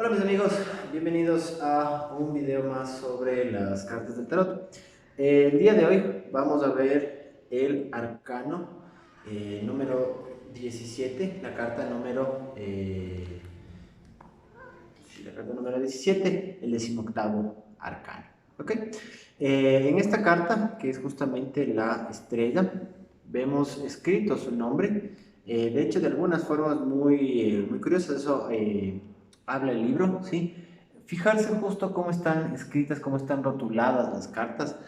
Hola mis amigos, bienvenidos a un video más sobre las cartas del tarot. El día de hoy vamos a ver el arcano número 17, la carta número 17, el 18º arcano. ¿Ok? En esta carta, que es justamente la estrella, vemos escrito su nombre. De hecho, de algunas formas muy curiosas, eso habla el libro, ¿sí? Fijarse justo cómo están escritas, cómo están rotuladas las cartas,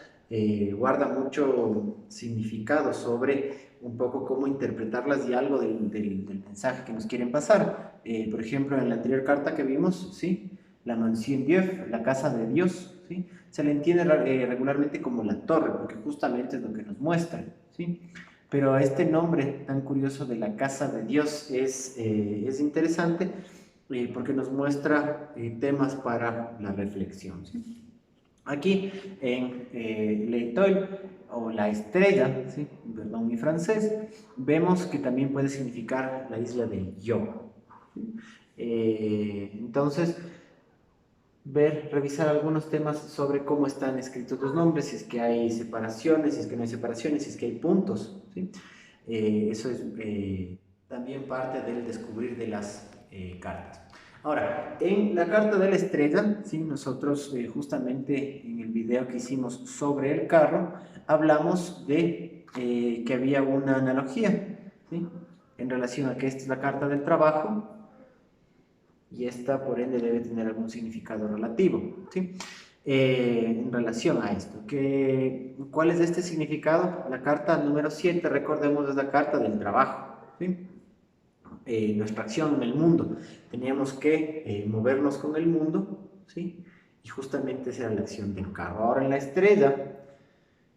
guarda mucho significado sobre un poco cómo interpretarlas y algo del mensaje que nos quieren pasar. Por ejemplo, en la anterior carta que vimos, ¿sí? La Mansión Dieu, la casa de Dios, ¿sí? Se le entiende regularmente como la torre, porque justamente es lo que nos muestra, ¿sí? Pero este nombre tan curioso de la casa de Dios es interesante porque nos muestra temas para la reflexión, ¿sí? Aquí en L'Étoile o la estrella, ¿sí? Perdón mi francés, vemos que también puede significar la isla del yo. ¿Sí? Entonces, revisar algunos temas sobre cómo están escritos los nombres, si es que hay separaciones, si es que no hay separaciones, si es que hay puntos. ¿Sí? Eso es también parte del descubrir de las cartas. Ahora, en la carta de la estrella, ¿sí? Nosotros justamente en el video que hicimos sobre el carro, hablamos de que había una analogía, ¿sí? En relación a que esta es la carta del trabajo, y esta por ende debe tener algún significado relativo, ¿sí? En relación a esto. ¿Cuál es este significado? La carta número 7, recordemos, es la carta del trabajo, ¿sí? Nuestra acción en el mundo. Teníamos que movernos con el mundo, ¿sí? Y justamente esa era la acción del carro. Ahora en la estrella,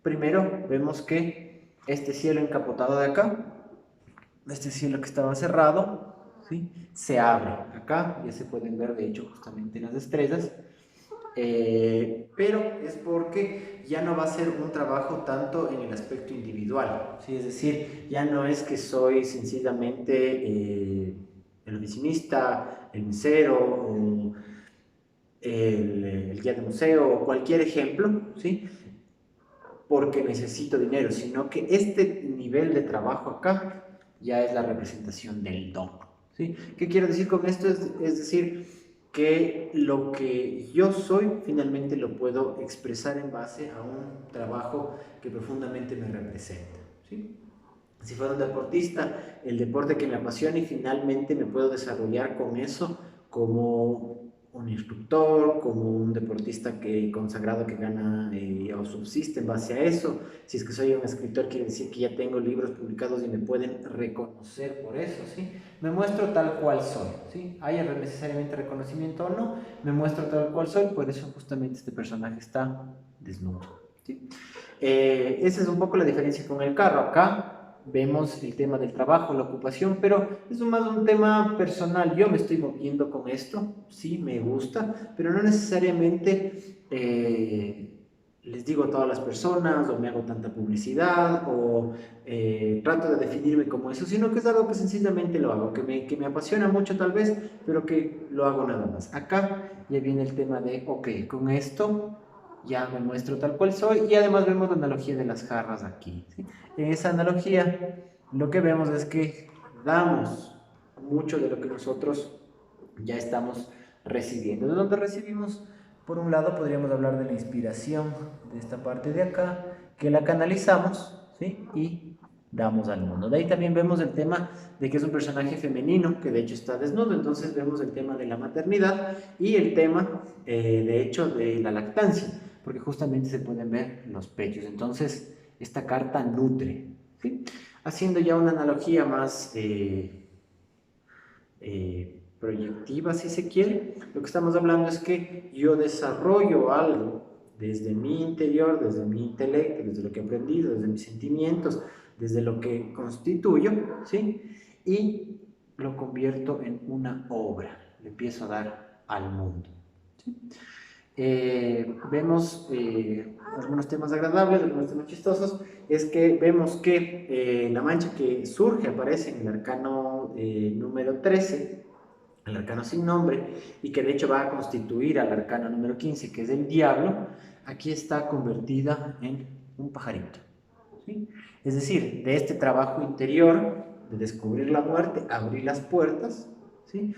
primero vemos que este cielo encapotado de acá, este cielo que estaba cerrado, ¿sí? Se abre. Acá ya se pueden ver, de hecho, justamente las estrellas. Pero es porque ya no va a ser un trabajo tanto en el aspecto individual, ¿sí? Es decir, ya no es que soy sencillamente el oficinista, el mesero, o el guía de museo, o cualquier ejemplo, ¿sí? Porque necesito dinero, sino que este nivel de trabajo acá ya es la representación del don, ¿sí? ¿Qué quiero decir con esto? Es decir, que lo que yo soy finalmente lo puedo expresar en base a un trabajo que profundamente me representa, ¿sí? Si fuera un deportista, el deporte que me apasiona y finalmente me puedo desarrollar con eso como un instructor, como un deportista consagrado que gana o subsiste en base a eso. Si es que soy un escritor, quiere decir que ya tengo libros publicados y me pueden reconocer por eso, ¿sí? Me muestro tal cual soy, ¿sí? Haya necesariamente reconocimiento o no, me muestro tal cual soy, por eso justamente este personaje está desnudo, ¿sí? Esa es un poco la diferencia con el carro. Acá vemos el tema del trabajo, la ocupación, pero es más un tema personal. Yo me estoy moviendo con esto, sí, me gusta, pero no necesariamente les digo a todas las personas o me hago tanta publicidad o trato de definirme como eso, sino que es algo que sencillamente lo hago, que me apasiona mucho tal vez, pero que lo hago nada más. Acá ya viene el tema de, ok, con esto ya me muestro tal cual soy y además vemos la analogía de las jarras aquí, ¿sí? En esa analogía lo que vemos es que damos mucho de lo que nosotros ya estamos recibiendo. ¿De dónde recibimos? Por un lado podríamos hablar de la inspiración de esta parte de acá, que la canalizamos, ¿sí? Y damos al mundo. De ahí también vemos el tema de que es un personaje femenino, que de hecho está desnudo, entonces vemos el tema de la maternidad y el tema, de hecho, de la lactancia, porque justamente se pueden ver los pechos. Entonces, esta carta nutre, ¿sí? Haciendo ya una analogía más proyectiva, si se quiere, lo que estamos hablando es que yo desarrollo algo desde mi interior, desde mi intelecto, desde lo que he aprendido, desde mis sentimientos, desde lo que constituyo, ¿sí? Y lo convierto en una obra, le empiezo a dar al mundo, ¿sí? Vemos algunos temas agradables, algunos temas chistosos, es que vemos que la mancha que surge aparece en el arcano número 13, el arcano sin nombre, y que de hecho va a constituir al arcano número 15, que es el diablo, aquí está convertida en un pajarito. ¿Sí? Es decir, de este trabajo interior, de descubrir la muerte, abrir las puertas, ¿sí?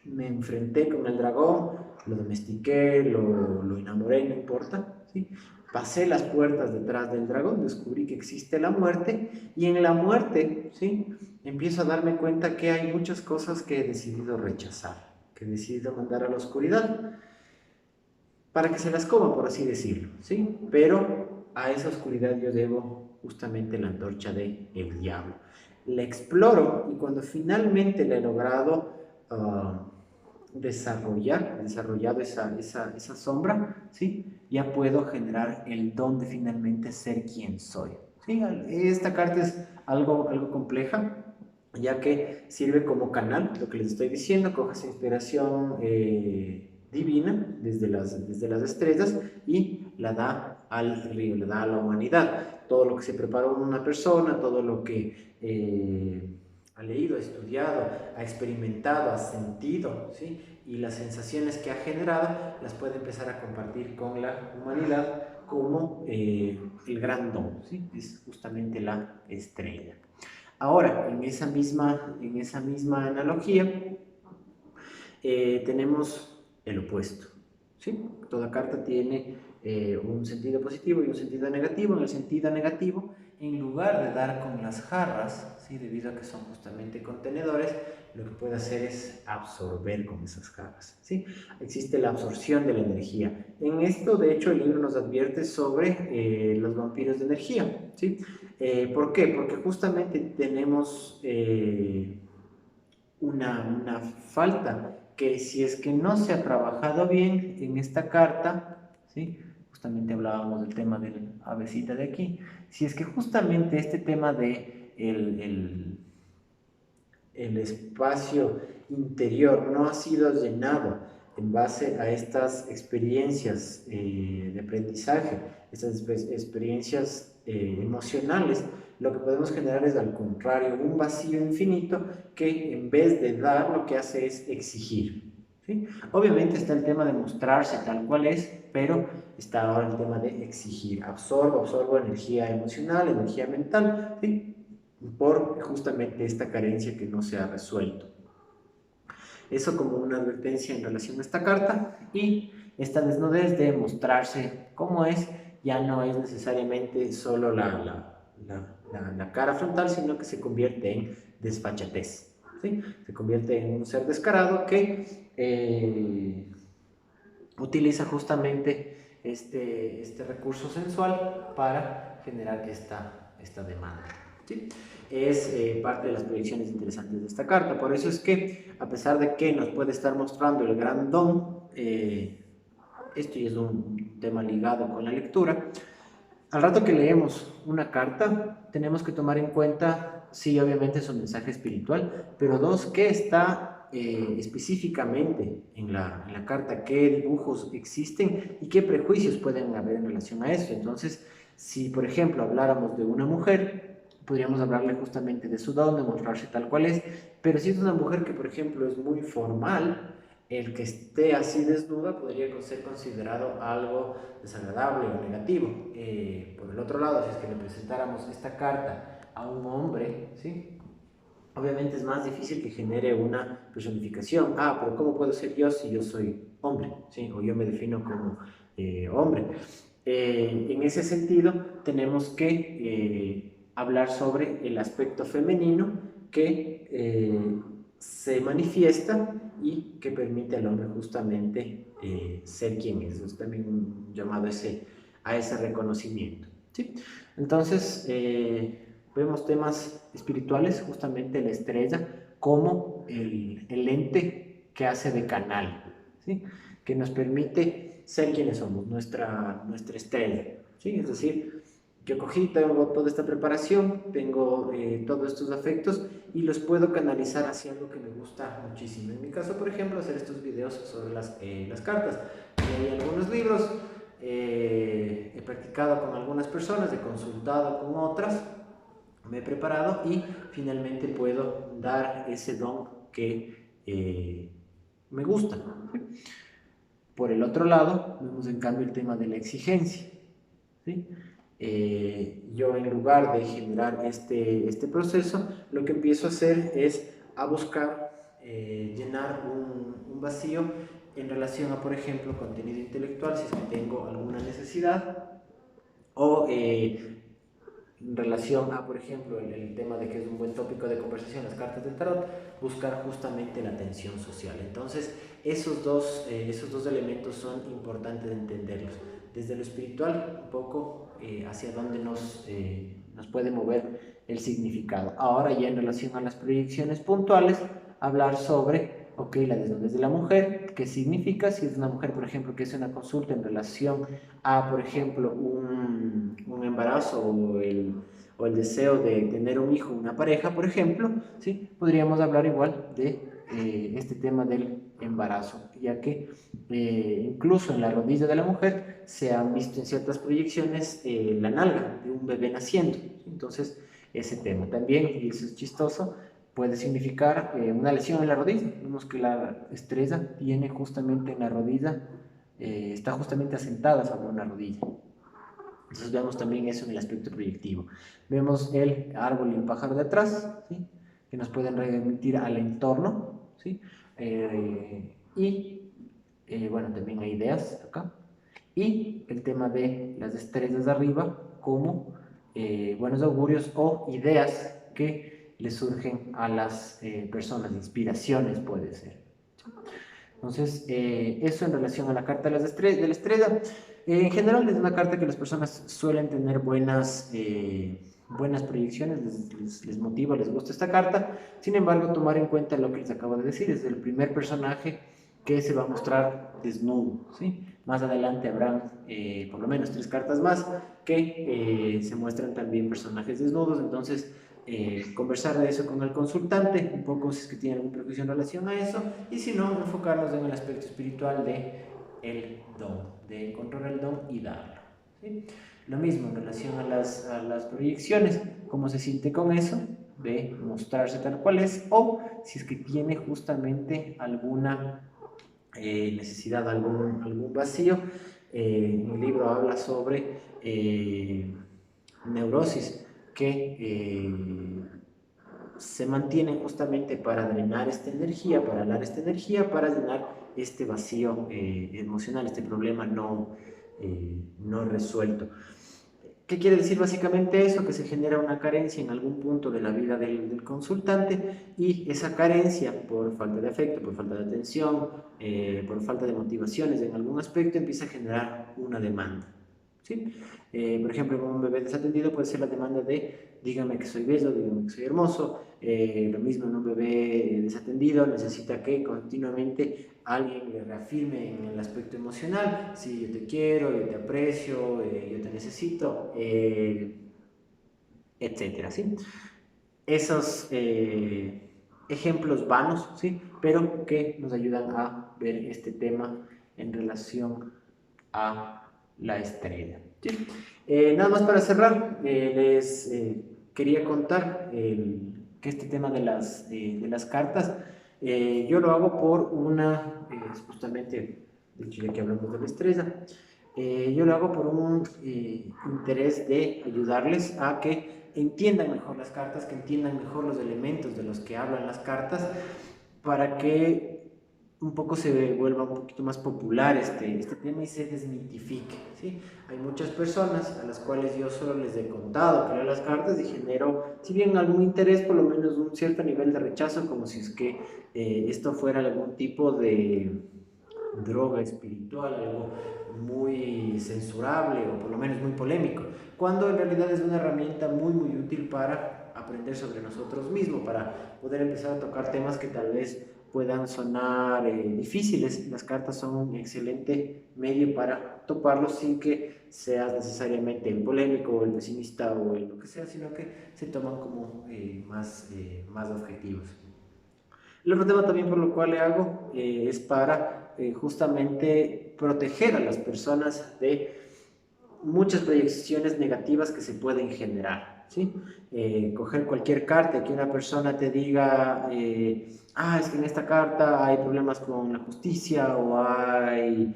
Me enfrenté con el dragón, lo domestiqué, lo enamoré, no importa, ¿sí? Pasé las puertas detrás del dragón, descubrí que existe la muerte, y en la muerte, ¿sí? Empiezo a darme cuenta que hay muchas cosas que he decidido rechazar, que he decidido mandar a la oscuridad, para que se las coma, por así decirlo, ¿sí? Pero a esa oscuridad yo debo justamente la antorcha del diablo. La exploro, y cuando finalmente la he logrado desarrollado esa sombra, ¿sí? Ya puedo generar el don de finalmente ser quien soy. ¿Sí? Esta carta es algo compleja, ya que sirve como canal, lo que les estoy diciendo, coges inspiración divina desde las estrellas y la da al río, le da a la humanidad. Todo lo que se preparó en una persona, todo lo que ha leído, ha estudiado, ha experimentado, ha sentido, ¿sí? Y las sensaciones que ha generado las puede empezar a compartir con la humanidad como el gran don, ¿sí? Es justamente la estrella. Ahora, en esa misma analogía, tenemos el opuesto, ¿sí? Toda carta tiene un sentido positivo y un sentido negativo. En el sentido negativo, en lugar de dar con las jarras, ¿sí? Debido a que son justamente contenedores, lo que puede hacer es absorber con esas jarras, ¿sí? Existe la absorción de la energía. En esto, de hecho, el libro nos advierte sobre los vampiros de energía, ¿sí? ¿Por qué? Porque justamente tenemos una falta que, si es que no se ha trabajado bien en esta carta, ¿sí? Justamente hablábamos del tema del avecita de aquí, si es que justamente este tema de el espacio interior no ha sido llenado en base a estas experiencias de aprendizaje, estas experiencias emocionales, lo que podemos generar es, al contrario, un vacío infinito que, en vez de dar, lo que hace es exigir, ¿sí? Obviamente está el tema de mostrarse tal cual es, pero está ahora el tema de exigir. Absorbo energía emocional, energía mental, ¿sí? Por justamente esta carencia que no se ha resuelto. Eso como una advertencia en relación a esta carta. Y esta desnudez de mostrarse como es, ya no es necesariamente solo la cara frontal, sino que se convierte en desfachatez, ¿sí? Se convierte en un ser descarado que utiliza justamente este recurso sensual para generar esta demanda, ¿sí? Es parte de las proyecciones interesantes de esta carta. Por eso es que, a pesar de que nos puede estar mostrando el gran don, esto ya es un tema ligado con la lectura, al rato que leemos una carta, tenemos que tomar en cuenta, sí, obviamente es un mensaje espiritual, pero dos, qué está específicamente en la carta, qué dibujos existen y qué prejuicios pueden haber en relación a eso. Entonces, si por ejemplo habláramos de una mujer, podríamos hablarle justamente de su don, de mostrarse tal cual es, pero si es una mujer que, por ejemplo, es muy formal, el que esté así desnuda podría ser considerado algo desagradable o negativo. Por el otro lado, si es que le presentáramos esta carta a un hombre, ¿sí? Obviamente es más difícil que genere una personificación. Ah, pero ¿cómo puedo ser yo si yo soy hombre? ¿Sí? O yo me defino como hombre. En ese sentido, tenemos que hablar sobre el aspecto femenino que se manifiesta y que permite al hombre justamente ser quien es. Es también un llamado a ese reconocimiento, ¿sí? Entonces, vemos temas espirituales, justamente la estrella, como el ente que hace de canal, ¿sí? Que nos permite ser quienes somos, nuestra estrella, ¿sí? Es decir, yo cogí, tengo toda esta preparación, tengo todos estos afectos y los puedo canalizar hacia algo que me gusta muchísimo. En mi caso, por ejemplo, hacer estos videos sobre las cartas. Hay algunos libros, he practicado con algunas personas, he consultado con otras, me he preparado y finalmente puedo dar ese don que me gusta. Por el otro lado, vemos en cambio el tema de la exigencia. ¿Sí? Yo en lugar de generar este proceso, lo que empiezo a hacer es a buscar llenar un vacío en relación a, por ejemplo, contenido intelectual, si es que tengo alguna necesidad, o en relación a, por ejemplo, el tema de que es un buen tópico de conversación, las cartas del tarot, buscar justamente la atención social. Entonces, esos dos elementos son importantes de entenderlos. Desde lo espiritual, un poco hacia dónde nos puede mover el significado. Ahora ya en relación a las proyecciones puntuales, hablar sobre, ok, la desnudez de la mujer, qué significa, si es una mujer, por ejemplo, que hace una consulta en relación a, por ejemplo, un embarazo o el deseo de tener un hijo, una pareja, por ejemplo, ¿sí? Podríamos hablar igual de este tema del embarazo, ya que incluso en la rodilla de la mujer se han visto en ciertas proyecciones la nalga de un bebé naciendo. Entonces, ese tema también, y eso es chistoso, puede significar una lesión en la rodilla. Vemos que la estrella tiene justamente en la rodilla, está justamente asentada sobre una rodilla. Entonces vemos también eso en el aspecto proyectivo. Vemos el árbol y el pájaro de atrás, ¿sí? Que nos pueden remitir al entorno, ¿sí? Bueno, también hay ideas acá. Y el tema de las estrellas de arriba como buenos augurios o ideas que le surgen a las personas, inspiraciones puede ser. Entonces, eso en relación a la carta de la estrella. En general es una carta que las personas suelen tener buenas proyecciones, les motiva, les gusta esta carta. Sin embargo, tomar en cuenta lo que les acabo de decir, es el primer personaje que se va a mostrar desnudo, ¿sí? Más adelante habrán por lo menos 3 cartas más que se muestran también personajes desnudos. Entonces, conversar de eso con el consultante, un poco si es que tiene algún prejuicio en relación a eso, y si no, enfocarnos en el aspecto espiritual de el don, de encontrar el don y darlo, ¿sí? Lo mismo en relación a las proyecciones, cómo se siente con eso, de mostrarse tal cual es, o si es que tiene justamente alguna necesidad, algún vacío. Mi libro habla sobre neurosis que se mantienen justamente para drenar esta energía, para dar esta energía, para llenar este vacío emocional, este problema no resuelto. ¿Qué quiere decir básicamente eso? Que se genera una carencia en algún punto de la vida del consultante, y esa carencia por falta de afecto, por falta de atención, por falta de motivaciones en algún aspecto, empieza a generar una demanda, ¿sí? Por ejemplo, en un bebé desatendido puede ser la demanda de dígame que soy bello, dígame que soy hermoso. Lo mismo en un bebé desatendido necesita que continuamente alguien le reafirme en el aspecto emocional: sí, yo te quiero, yo te aprecio, yo te necesito, etcétera, ¿sí? Esos ejemplos vanos, ¿sí? Pero que nos ayudan a ver este tema en relación a la estrella, ¿sí? Nada más para cerrar, les quería contar que este tema de las cartas, yo lo hago por justamente, de hecho ya que hablamos de la estrella, yo lo hago por un interés de ayudarles a que entiendan mejor las cartas, que entiendan mejor los elementos de los que hablan las cartas, para que un poco se vuelva un poquito más popular este tema y se desmitifique, ¿sí? Hay muchas personas a las cuales yo solo les he contado que leo las cartas y genero, si bien algún interés, por lo menos un cierto nivel de rechazo, como si es que esto fuera algún tipo de droga espiritual, algo muy censurable o por lo menos muy polémico, cuando en realidad es una herramienta muy muy útil para aprender sobre nosotros mismos, para poder empezar a tocar temas que tal vez puedan sonar difíciles. Las cartas son un excelente medio para toparlos sin que seas necesariamente el polémico o el pesimista o el lo que sea, sino que se toman como más objetivos. El otro tema también por lo cual le hago es para justamente proteger a las personas de muchas proyecciones negativas que se pueden generar, ¿sí? Coger cualquier carta que una persona te diga es que en esta carta hay problemas con la justicia o hay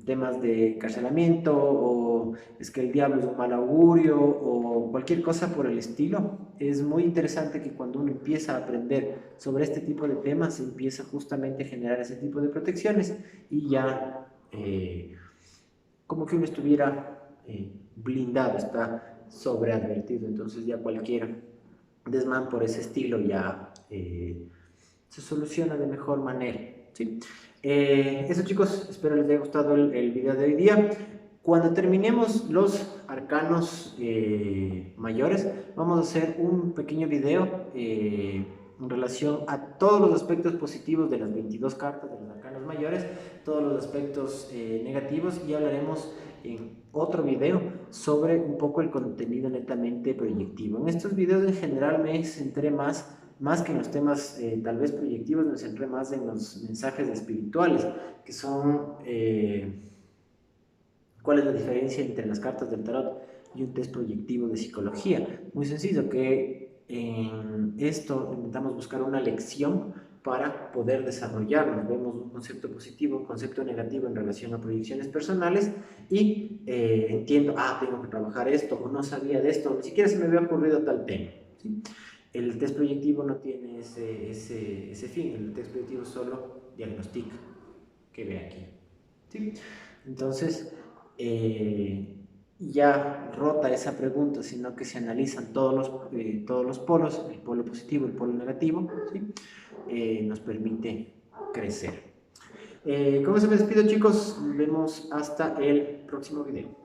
temas de encarcelamiento o es que el diablo es un mal augurio o cualquier cosa por el estilo. Es muy interesante que cuando uno empieza a aprender sobre este tipo de temas, se empieza justamente a generar ese tipo de protecciones y ya como que uno estuviera blindado, está sobreadvertido, entonces ya cualquier desmán por ese estilo ya se soluciona de mejor manera. ¿Sí? Eso chicos, espero les haya gustado el video de hoy día. Cuando terminemos los arcanos mayores, vamos a hacer un pequeño video en relación a todos los aspectos positivos de las 22 cartas de los arcanos mayores, todos los aspectos negativos, y hablaremos en otro video sobre un poco el contenido netamente proyectivo. En estos videos en general me centré más que en los temas tal vez proyectivos, me centré más en los mensajes espirituales, que son cuál es la diferencia entre las cartas del tarot y un test proyectivo de psicología. Muy sencillo, que en esto intentamos buscar una lección para poder desarrollarnos. Vemos un concepto positivo, un concepto negativo en relación a proyecciones personales y entiendo, tengo que trabajar esto, o no sabía de esto, ni siquiera se me había ocurrido tal tema. ¿Sí? El test proyectivo no tiene ese fin, el test proyectivo solo diagnostica, que ve aquí. ¿Sí? Entonces, ya rota esa pregunta, sino que se analizan todos los polos, el polo positivo, el polo negativo, ¿sí? Nos permite crecer. Con eso me despido chicos, nos vemos hasta el próximo video.